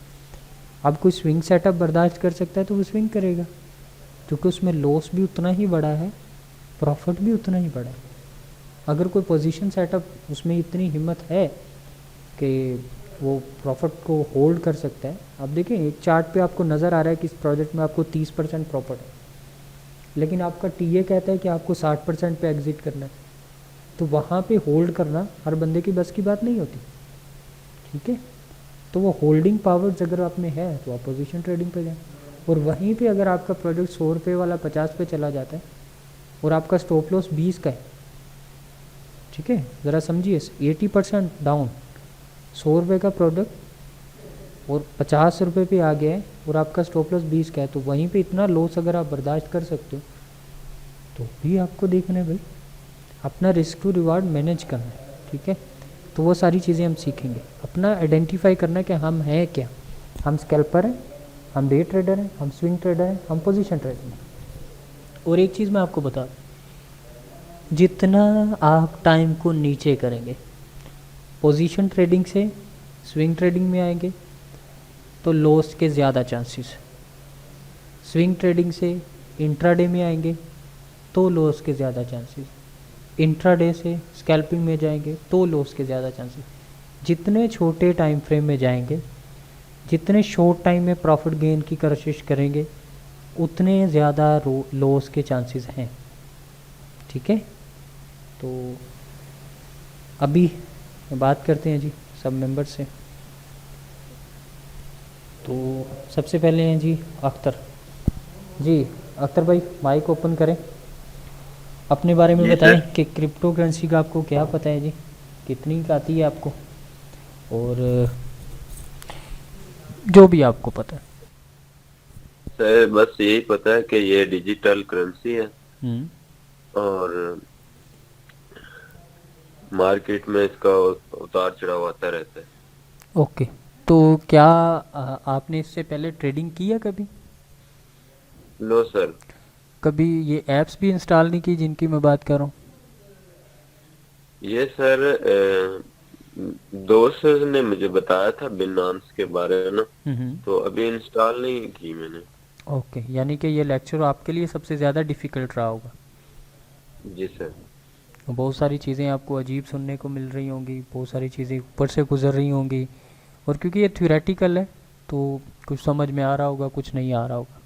अब कोई स्विंग सेटअप बर्दाश्त कर सकता है तो वो स्विंग करेगा, क्योंकि उसमें लॉस भी उतना ही बड़ा है, प्रॉफिट भी उतना ही बड़ा है। अगर कोई पोजीशन सेटअप उसमें इतनी हिम्मत है कि वो प्रॉफिट को होल्ड कर सकता है। आप देखें एक चार्ट पे आपको नज़र आ रहा है कि इस प्रोजेक्ट में आपको 30% प्रॉफिट है, लेकिन आपका टीए कहता है कि आपको 60% पे एग्जिट करना है, तो वहाँ पे होल्ड करना हर बंदे की बस की बात नहीं होती। ठीक है। तो वो होल्डिंग पावर्स अगर आप में है तो आप पोजीशन ट्रेडिंग पे जाएं, और वहीं पे अगर आपका प्रोजेक्ट 100 रुपये वाला 50 पे चला जाता है और आपका स्टॉप लॉस 20 का है, ठीक है, ज़रा समझिए, 80% डाउन, 100 रुपये का प्रोडक्ट और 50 रुपये पे आ गया है और आपका स्टॉप लॉस 20 का है, तो वहीं पे इतना लॉस अगर आप बर्दाश्त कर सकते हो तो भी आपको देखना है भाई, अपना रिस्क टू रिवार्ड मैनेज करना है। ठीक है। तो वो सारी चीज़ें हम सीखेंगे, अपना आइडेंटिफाई करना है कि हम हैं क्या। हम स्कैल्पर हैं, हम डे ट्रेडर हैं, हम स्विंग ट्रेडर हैं, हम पोजीशन ट्रेडर हैं। और एक चीज़ मैं आपको बता दूं, जितना आप टाइम को नीचे करेंगे, पोजीशन ट्रेडिंग से स्विंग ट्रेडिंग में आएंगे तो लॉस के ज़्यादा चांसेस, स्विंग ट्रेडिंग से इंट्राडे में आएंगे तो लॉस के ज़्यादा चांसेस, इंट्राडे से स्कैल्पिंग में जाएंगे तो लॉस के ज़्यादा चांसेस। जितने छोटे टाइम फ्रेम में जाएंगे, जितने शॉर्ट टाइम में प्रॉफिट गेन की कोशिश करेंगे, उतने ज़्यादा लॉस के चांसेस हैं। ठीक है। तो अभी बात करते हैं जी सब मेंबर से। तो सबसे पहले हैं जी अख्तर जी। अख्तर भाई माइक ओपन करें, अपने बारे में बताएं कि क्रिप्टो करेंसी का आपको क्या पता है जी, कितनी का आती है आपको, और जो भी आपको पता है। सर बस यही पता है कि ये डिजिटल करेंसी है और मार्केट में इसका उतार चढ़ाव आता रहता है। ओके, तो क्या आपने इससे पहले ट्रेडिंग की है कभी? No sir. कभी ये ऐप्स भी इंस्टॉल नहीं की जिनकी मैं बात कर रहा हूँ? ये सर दोस्त ने मुझे बताया था बिनांस के बारे में ना, हम्म। तो अभी इंस्टॉल नहीं की मैंने। ओके, यानी कि ये लेक्चर आपके लिए सबसे ज़्यादा डिफ़िकल्ट रहा होगा। जी सर। बहुत सारी चीज़ें आपको अजीब सुनने को मिल रही होंगी, बहुत सारी चीज़ें ऊपर से गुजर रही होंगी, और क्योंकि ये थ्योरेटिकल है तो कुछ समझ में आ रहा होगा, कुछ नहीं आ रहा होगा।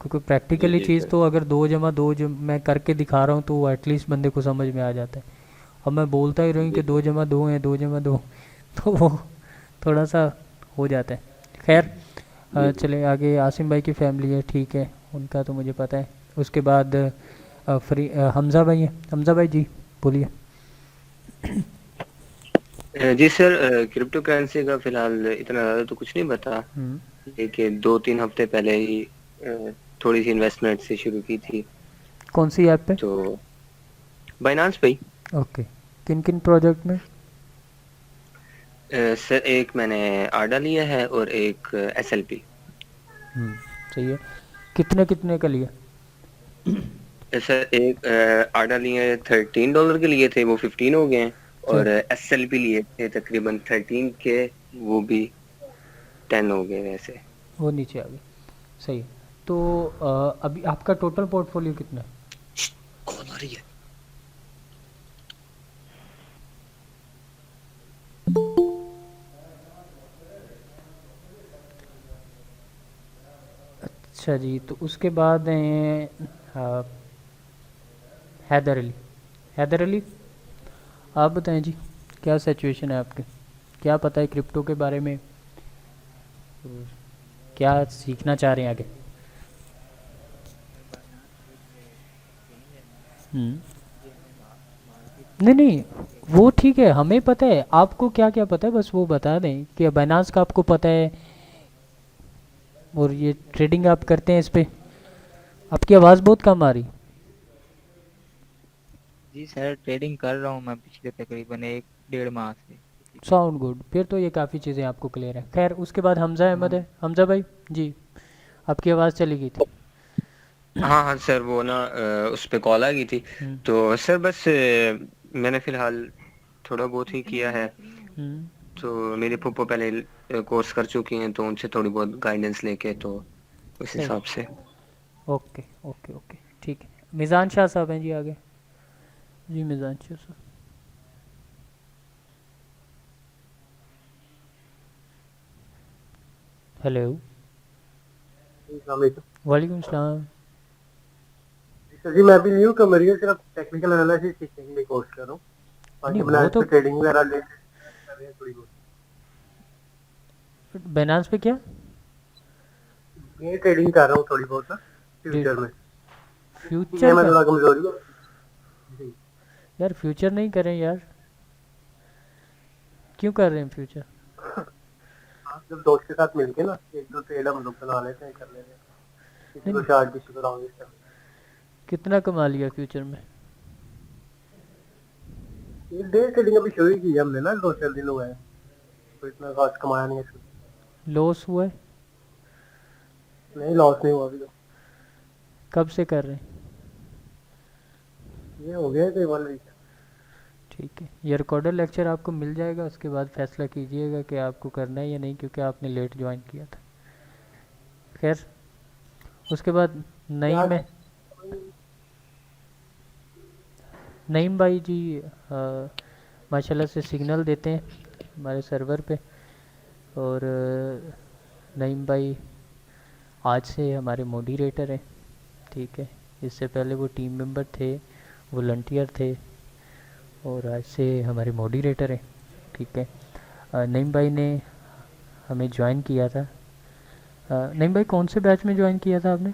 क्योंकि जी प्रैक्टिकली जी चीज़ सर। तो अगर 2 + 2 जब मैं करके दिखा रहा हूँ तो एटलीस्ट बंदे को समझ में आ जाता है। अब मैं बोलता ही रहूँ जी कि 2 + 2 है, 2 + 2 तो वो थोड़ा सा हो जाता है। खैर, जी जी। चले आगे। आसिम भाई की फैमिली है, ठीक है, उनका तो मुझे पता है। उसके बाद हमज़ा भाई हैं। हमज़ा भाई जी बोलिए। जी सर, क्रिप्टो करेंसी का फिलहाल इतना ज़्यादा तो कुछ नहीं पता, हम्म, लेकिन 2-3 हफ्ते पहले ही थोड़ी सी इन्वेस्टमेंट से शुरू की थी। कौन सी ऐप पे? तो बाइनांस पे ही। ओके, किन किन प्रोजेक्ट में? सर एक मैंने आडा लिया है और एक SLP। सही है। कितने कितने का लिया? सर एक आडा लिए $13 के लिए थे, वो 15 हो गए हैं। सही। और SLP लिए थे तकरीबन 13 के, वो भी 10 हो गए वैसे। वो नीचे आ गई। सही है। तो अभी आपका टोटल पोर्टफोलियो कितना है? कौन आ रही है? अच्छा जी, तो उसके बाद हैं हैदर अली। हैदर अली, आप बताएं जी, क्या सिचुएशन है आपके? क्या पता है क्रिप्टो के बारे में? और क्या सीखना चाह रहे हैं आगे? हम्म। नहीं नहीं, वो ठीक है, हमें पता है आपको क्या क्या पता है, बस वो बता दें कि बाइनांस का आपको पता है और ये ट्रेडिंग आप करते हैं इस पे। आपकी आवाज़ बहुत कम आ रही। जी सर, ट्रेडिंग कर रहा हूँ मैं पिछले तकरीबन 1-1.5 माह से। साउंड गुड, फिर तो ये काफ़ी चीज़ें आपको क्लियर है। खैर, उसके बाद हमज़ा अहमद हाँ। है। हमज़ा भाई जी, आपकी आवाज़ चली गई थी। हाँ हाँ सर, वो ना उस पे कॉल आ गई थी। हम्म। तो सर बस मैंने फिलहाल थोड़ा बहुत ही किया है। हम्म। तो मेरे फूफो पहले कोर्स कर चुकी हैं, तो उनसे थोड़ी बहुत गाइडेंस लेके तो उस सही। हिसाब से। ओके ओके ओके, ठीक है। मिज़ान शाह साहब हैं जी आगे। जी मिज़ान शाह साहब। हेलो। वालेकुम सलाम। सर जी मैं भी न्यू कमर ही हूँ, सिर्फ टेक्निकल एनालिसिस सीखने के लिए कोर्स कर रहा हूँ। नहीं, बाकी वो बनास तो पे ट्रेडिंग वगैरह कर रहे हैं थोड़ी बहुत। बाइनांस पे क्या? ये ट्रेडिंग कर रहा हूँ थोड़ी बहुत ना फ्यूचर में। ये फ्यूचर मैं का? थोड़ा कमजोरी है जी। यार फ्यूचर नहीं करें यार, क्यों कर रहे हैं फ्यूचर? हाँ, जब दोस्त के साथ मिलके ना एक दो ट्रेड हम लोग बना लेते हैं, कर लेते हैं, किसी नहीं, को शार्ट किसी को लॉन्ग इस तरह। कितना कमा लिया फ्यूचर में? ये डे ट्रेडिंग अभी शुरू ही की है हमने ना, 2-4 दिन हुए हैं, तो इतना खास कमाया नहीं है इसमें। लॉस हुआ है? नहीं, लॉस नहीं हुआ अभी तो। कब से कर रहे हैं? ये हो गया कोई 1 वीक। ठीक है, ये रिकॉर्डर लेक्चर आपको मिल जाएगा, उसके बाद फैसला कीजिएगा कि आपको करना है या नहीं, क्योंकि आपने लेट ज्वाइन किया था। खैर, उसके बाद क्या? नईम है। नईम भाई जी माशाल्लाह से सिग्नल देते हैं हमारे सर्वर पे। और नईम भाई आज से हमारे मॉडरेटर हैं, ठीक है। इससे पहले वो टीम मेंबर थे, वॉलंटियर थे, और आज से हमारे मॉडरेटर हैं, ठीक है। नईम भाई ने हमें ज्वाइन किया था। नईम भाई कौन से बैच में ज्वाइन किया था आपने?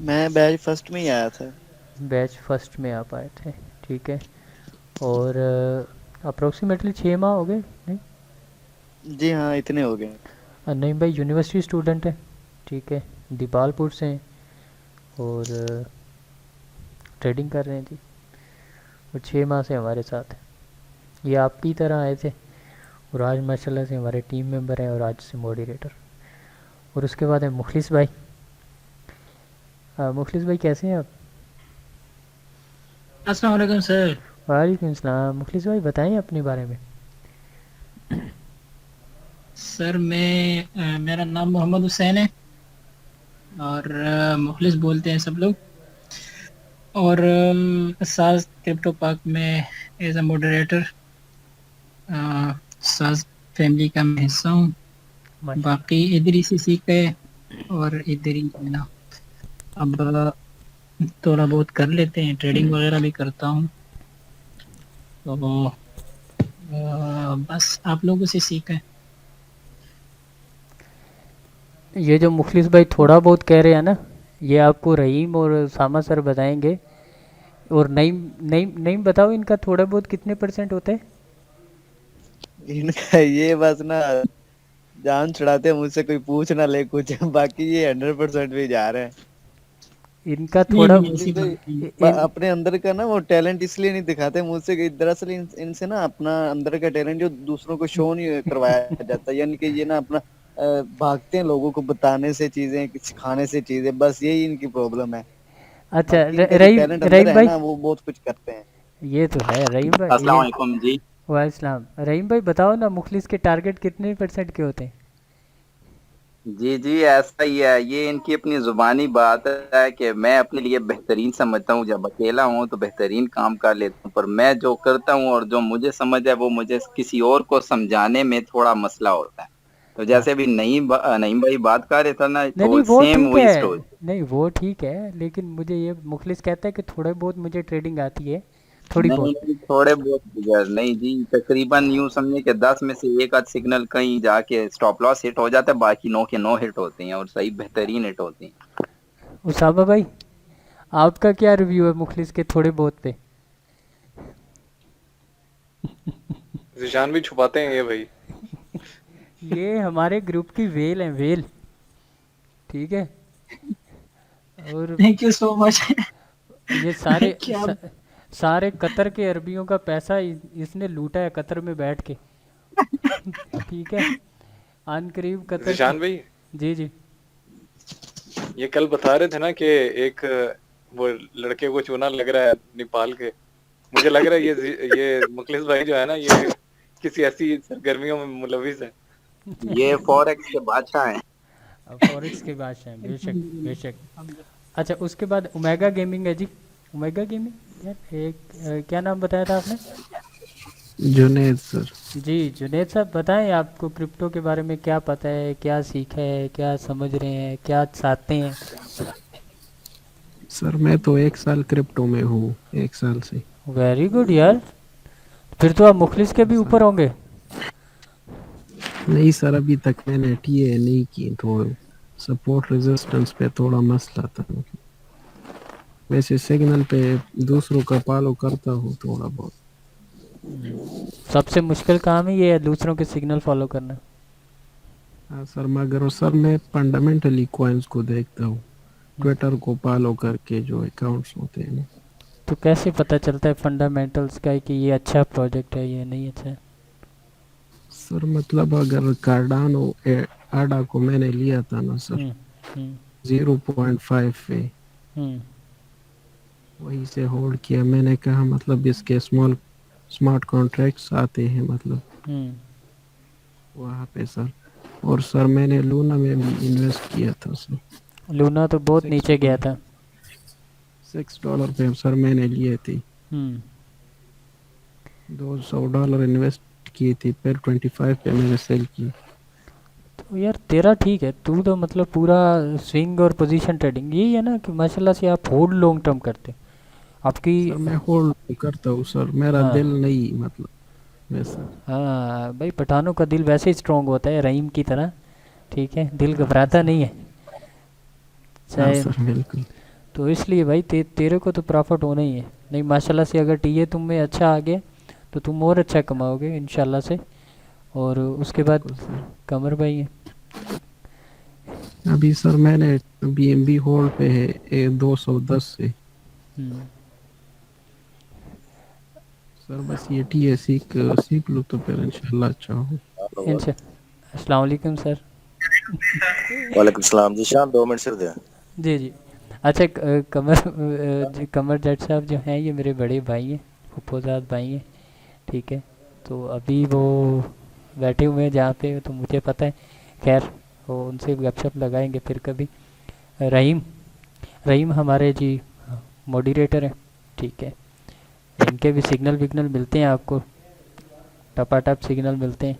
मैं बैच फर्स्ट में ही आया था। बैच फर्स्ट में आप आए थे, ठीक है। और अप्रोक्सीमेटली 6 माह हो गए नहीं? जी हाँ, इतने हो गए। नईम भाई यूनिवर्सिटी स्टूडेंट है, ठीक है, दीपालपुर से हैं, और ट्रेडिंग कर रहे हैं जी। और 6 माह से हमारे साथ है। ये आपकी तरह आए थे और आज माशाल्लाह से हमारे टीम मेंबर हैं और आज से मॉडरेटर। और उसके बाद है मुखलिस भाई। मुखलिस भाई कैसे हैं आप? अस्सलाम वालेकुम सर। वालेकुम सलाम। मुखलिस भाई बताएं अपने बारे में। सर मेरा नाम मोहम्मद हुसैन है और मुखलिस बोलते हैं सब लोग। और साज क्रिप्टो पार्क में एज अ मॉडरेटर साज फैमिली का मैं हिस्सा हूँ। बाकी इधर ही से सीख गए और इधर ही ना अब थोड़ा बहुत कर लेते हैं, ट्रेडिंग वगैरह भी करता हूँ। तो बस आप लोगों से सीखा है। ये जो मुखलिस भाई थोड़ा बहुत कह रहे हैं ना, ये आपको रहीम और सामा सर बताएंगे। और नईम नईम नईम बताओ, इनका थोड़ा बहुत कितने % होता है? इनका ये बस ना जान छुड़ाते हैं मुझसे, कोई पूछ ना ले कुछ बाकी ये 100% भी जा रहे हैं। इनका नहीं थोड़ा नहीं ऐसी बात नहीं। अपने अंदर का ना वो टैलेंट इसलिए नहीं दिखाते मुझसे कि दरअसल इनसे ना अपना अंदर का टैलेंट जो दूसरों को शो नहीं करवाया जाता, यानी कि ये ना अपना भागते हैं लोगों को बताने से चीजें, सिखाने से चीजें, बस यही इनकी प्रॉब्लम है। अच्छा बाकी इनका जो रहीम टैलेंट अंदर रहीम है भाई, ना वो बहुत कुछ करते हैं। ये तो है रहीम भाई। अस्सलाम ये वालेकुम जी। वालेकुम रहीम भाई बताओ ना, मुखलिस के टारगेट कितने % के होते हैं? जी जी ऐसा ही है, ये इनकी अपनी जुबानी बात है कि मैं अपने लिए बेहतरीन समझता हूँ, जब अकेला हूँ तो बेहतरीन काम कर लेता हूँ, पर मैं जो करता हूँ और जो मुझे समझ है वो मुझे किसी और को समझाने में थोड़ा मसला होता है। तो हाँ, जैसे अभी नईम भाई बात कर रहे थे ना, नहीं नहीं तो वो सेम ठीक वही है। स्टोरी। नहीं वो ठीक है, लेकिन मुझे ये मुखलिस कहता है कि थोड़ा बहुत मुझे ट्रेडिंग आती है, थोड़ी नहीं बहुत। नहीं, थोड़े बहुत बिगड़ नहीं जी, तकरीबन यूं समझे कि 10 में से एक आध सिग्नल कहीं जाके स्टॉप लॉस हिट हो जाता है, बाकी 9 के 9 हिट होते हैं और सही बेहतरीन हिट होती हैं। उसामा भाई, आपका क्या रिव्यू है मुखलिस के थोड़े बहुत पे? जिशान भी छुपाते हैं ये भाई। ये हमारे ग्रुप की वेल हैं, वेल। ठीक है। और थैंक यू सो मच। ये सारे क्या सारे कतर के अरबियों का पैसा इसने लूटा है कतर में बैठ के। ठीक है। अन करीब कतर की। जिशान भाई, जी जी। ये कल बता रहे थे ना कि एक वो लड़के को चूना लग रहा है नेपाल के। मुझे लग रहा है ये मुखलिस भाई जो है ना, ये किसी ऐसी सरगर्मियों में मुलविस है। ये फॉरेक्स के बादशाह हैं। फॉरेक्स के बादशाह हैं, बेशक बेशक। अच्छा उसके बाद ओमेगा गेमिंग है जी। ओमेगा गेमिंग यार, एक क्या नाम बताया था आपने? जुनेद सर। जी जुनेद साहब बताएं, आपको क्रिप्टो के बारे में क्या पता है, क्या सीखा है, क्या समझ रहे हैं, क्या चाहते हैं? सर मैं तो 1 साल क्रिप्टो में हूँ, 1 साल से। वेरी गुड यार, फिर तो आप मुखलिस के भी ऊपर होंगे। नहीं सर, अभी तक मैंने टीए नहीं की, तो सपोर्ट रेजिस्टेंस पे थोड़ा मसला था। वैसे सिग्नल पे दूसरों का फॉलो करता हूँ थोड़ा बहुत। सबसे मुश्किल काम ही ये है, दूसरों के सिग्नल फॉलो करना। हाँ सर, मगर सर मैं फंडामेंटली कॉइन्स को देखता हूँ, ट्विटर को फॉलो करके जो अकाउंट्स होते हैं ना। तो कैसे पता चलता है फंडामेंटल्स का कि ये अच्छा प्रोजेक्ट है ये नहीं अच्छा है? सर मतलब अगर कार्डानो आडा को मैंने लिया था ना सर 0.5 पे, वहीं से होल्ड किया। मैंने कहा मतलब इसके स्मार्ट कॉन्ट्रैक्ट्स आते हैं मतलब वहाँ पे सर। और सर मैंने लूना में भी इन्वेस्ट किया था सर। लूना तो बहुत नीचे गया था। $6 पे सर मैंने लिए थे। $200 इन्वेस्ट की थी, फिर 25 पे मैंने सेल की। तो यार तेरा ठीक है, तू तो मतलब पूरा स्विंग और पोजीशन ट्रेडिंग यही है ना कि माशाल्लाह से आप होल्ड लॉन्ग टर्म करते आपकी। सर मैं होल्ड करता हूँ सर, मेरा दिल नहीं मतलब वैसा। हाँ भाई, पठानों का दिल वैसे ही स्ट्रॉन्ग होता है रहीम की तरह। ठीक है, दिल घबराता नहीं है चाहे। सर बिल्कुल। तो इसलिए भाई तेरे को तो प्रॉफिट होना ही है। नहीं माशाल्लाह से अगर टीए तुम में अच्छा आ गया तो तुम और अच्छा कमाओगे इंशाल्लाह से। और उसके बाद कमर भाई है। अभी सर मैंने बीएमबी होल्ड पे है 210 से। सर बस ये टीएसी सीख लो तो फिर इंशाल्लाह अच्छा हो। अस्सलाम वालेकुम सर। वालेकुम सलाम जी। शाम 2 मिनट सिर्फ दे। जी जी। अच्छा कमर जट साहब जो हैं ये मेरे बड़े भाई हैं, फुफ्फोजाद भाई हैं, ठीक है। तो अभी वो बैठे हुए हैं जहाँ पे, तो मुझे पता है। खैर वो उनसे गपशप लगाएंगे फिर कभी। रहीम हमारे जी मॉडरेटर हैं, ठीक है। इनके भी सिग्नल विग्नल मिलते हैं आपको, टपाटप सिग्नल मिलते हैं।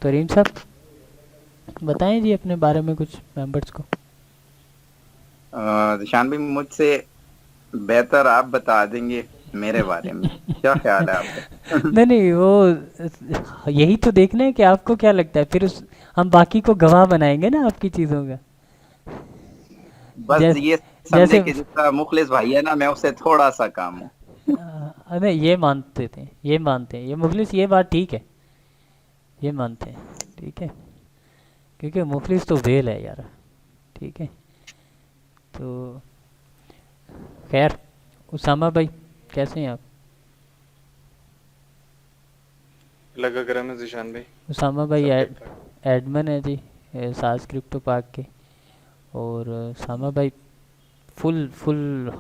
तो रहीम साहब बताएं जी अपने बारे में कुछ मेंबर्स को। शान भाई मुझसे बेहतर आप बता देंगे मेरे बारे में, क्या ख्याल है आपका? नहीं वो यही तो देखना है कि आपको क्या लगता है, फिर हम बाकी को गवाह बनाएंगे ना आपकी चीज़ों का। बस ये समझे कि जितना मुखलिस भाई है ना, मैं उससे थोड़ा सा काम हूँ। अरे ये मानते हैं ये मुखलिस, ये बात ठीक है, ये मानते हैं, ठीक है। क्योंकि मुखलिस तो वेल है यार, ठीक है। तो खैर उसामा भाई कैसे हैं आप? लगा करम है जिशान भाई। उसामा भाई एडमिन है जी सास क्रिप्टो पार्क के, और उसामा भाई फुल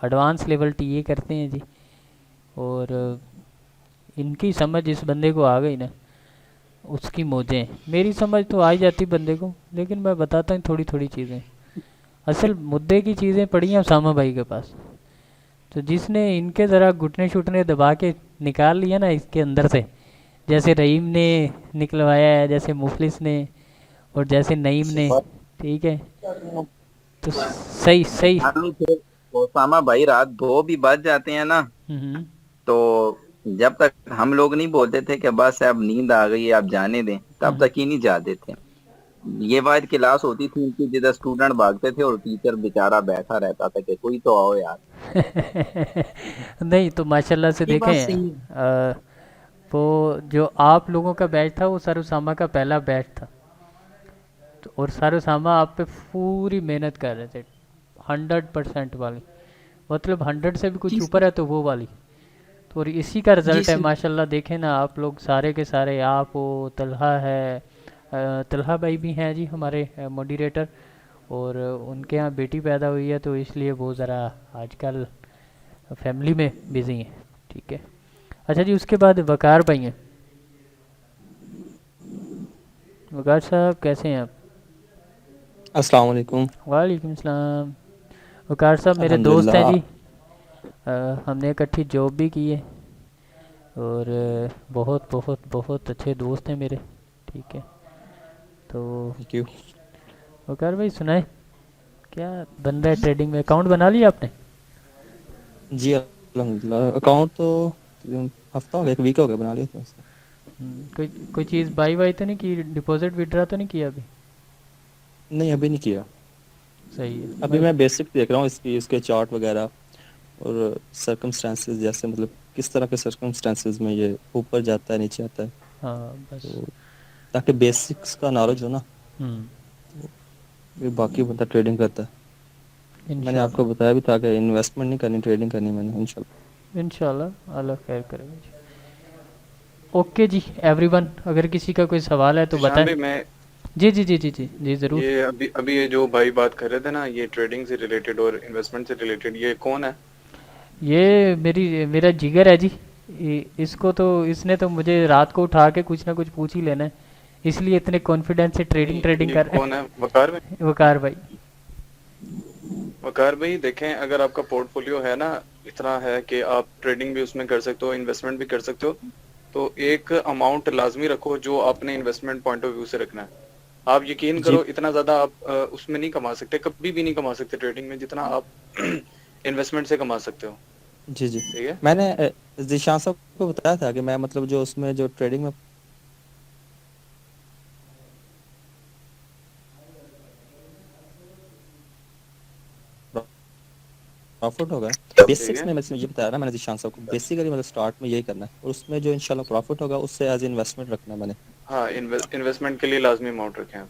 एडवांस लेवल टीए करते हैं जी। और इनकी समझ इस बंदे को आ गई ना, उसकी मौजें। मेरी समझ तो आ ही जाती बंदे को, लेकिन मैं बताता हूँ थोड़ी थोड़ी चीज़ें। असल मुद्दे की चीज़ें पड़ी हैं उसामा भाई के पास। तो जिसने इनके ज़रा घुटने शुटने दबा के निकाल लिया ना इसके अंदर से, जैसे रहीम ने निकलवाया है, जैसे मुफलिस ने, और जैसे नईम ने, ठीक है। तो सही ओसामा भाई रात 2 भी बज जाते हैं ना, तो जब तक हम लोग नहीं बोलते थे कि बस अब नींद आ गई है आप जाने दें, तब तक ही नहीं जाते थे। ये बात क्लास होती थी इनकी, जिधर स्टूडेंट भागते थे और टीचर बेचारा बैठा रहता था कि कोई तो आओ यार। नहीं तो माशाल्लाह से देखें, वो जो आप लोगों का बैच था वो सर उसामा का पहला बैच था। तो और सर उसामा आप पे पूरी मेहनत कर रहे थे, 100% वाली, मतलब 100 से भी कुछ ऊपर है तो वो वाली। तो और इसी का रिजल्ट है माशाल्लाह। देखें ना आप लोग सारे के सारे, आप हो, तलहा है, तलहा भाई भी हैं जी हमारे मॉडरेटर, और उनके यहाँ बेटी पैदा हुई है, तो इसलिए वो ज़रा आजकल फैमिली में बिज़ी हैं, ठीक है। अच्छा जी, उसके बाद वकार भाई हैं। वकार साहब कैसे हैं आप? अस्सलाम वालेकुम। वालेकुम सलाम। वकार साहब मेरे दोस्त हैं जी, हमने इकट्ठी जॉब भी की है, और बहुत बहुत बहुत अच्छे दोस्त हैं मेरे, ठीक है। तो वकार भाई सुनाए क्या बन रहा है ट्रेडिंग में? अकाउंट बना लिया आपने? जी अल्हम्दुलिल्लाह, अकाउंट तो हफ्ता हो गया, 1 वीक हो गया बना लिया था। कोई चीज़ बाई वाई तो नहीं की, डिपॉजिट विड्रॉ तो नहीं किया अभी? नहीं अभी नहीं किया। सही है। अभी मैं बेसिक देख रहा हूँ इसके चार्ट वगैरह और सर्कमस्टेंसेस, जैसे मतलब किस तरह के सर्कमस्टेंसेस में ये ऊपर जाता है नीचे आता है। हाँ बस तो ताकि बेसिक्स का नॉलेज हो ना, तो बाकी बंदा ट्रेडिंग करता है। मैंने आपको बताया भी था कि इन्वेस्टमेंट नहीं करनी, ट्रेडिंग करनी मैंने। इंशाल्लाह अल्लाह खैर करेगा जी। ओके जी एवरीवन, अगर किसी का कोई सवाल है तो बताएं। मैं जी जरूर। ये अभी ये जो भाई बात कर रहे थे ना, ये ट्रेडिंग से रिलेटेड और इन्वेस्टमेंट से रिलेटेड, ये कौन है? ये मेरा जिगर है जी। इसको तो इसने तो मुझे रात को उठा के कुछ ना कुछ पूछ ही लेना है, इसलिए इतने कॉन्फिडेंस से ट्रेडिंग कर। कौन है? वकार भाई। वकार भाई देखें, अगर आपका पोर्टफोलियो है ना इतना है कि आप ट्रेडिंग भी उसमें कर सकते हो, इन्वेस्टमेंट भी कर सकते हो, तो एक अमाउंट लाजमी रखो जो आपने इन्वेस्टमेंट पॉइंट ऑफ व्यू से रखना है। आप यकीन करो इतना ज्यादा आप उसमें नहीं कमा सकते, कभी भी नहीं कमा सकते ट्रेडिंग में, जितना आप इन्वेस्टमेंट से कमा सकते हो। जी ठीक है। मैंने जिशान साहब को बताया था कि मैं मतलब जो उसमें जो ट्रेडिंग में प्रॉफिट होगा, बेसिक्स में मैं ये बताया ना मैंने जिशान साहब को, बेसिकली मतलब स्टार्ट में यही करना है, और उसमें जो इंशाल्लाह प्रॉफिट होगा उससे एज इन्वेस्टमेंट रखना है मैंने। हाँ, इन्वेस्टमेंट के लिए लाजमी अमाउंट रखें आप।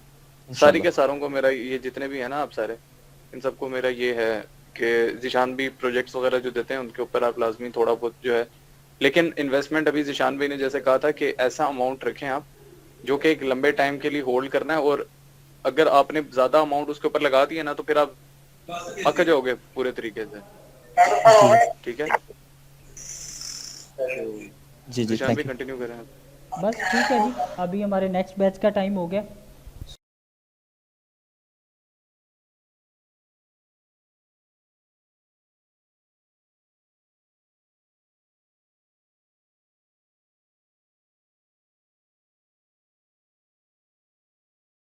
सारी के सारों को मेरा ये जितने भी है ना आप सारे, इन सबको मेरा ये है कि जिशान भी प्रोजेक्ट्स वगैरह जो देते हैं उनके ऊपर आप लाजमी थोड़ा बहुत जो है लेकिन इन्वेस्टमेंट अभी जिशान भाई ने जैसे कहा था कि ऐसा अमाउंट रखें आप जो कि एक लंबे टाइम के लिए होल्ड करना है, और अगर आपने ज्यादा अमाउंट उसके ऊपर लगा दिया ना तो फिर आप पक जाओगे पूरे तरीके से। ठीक है जी जी, जिशान भाई थैंक यू। कंटिन्यू करें। बस ठीक है जी, अभी हमारे नेक्स्ट बैच का टाइम हो गया।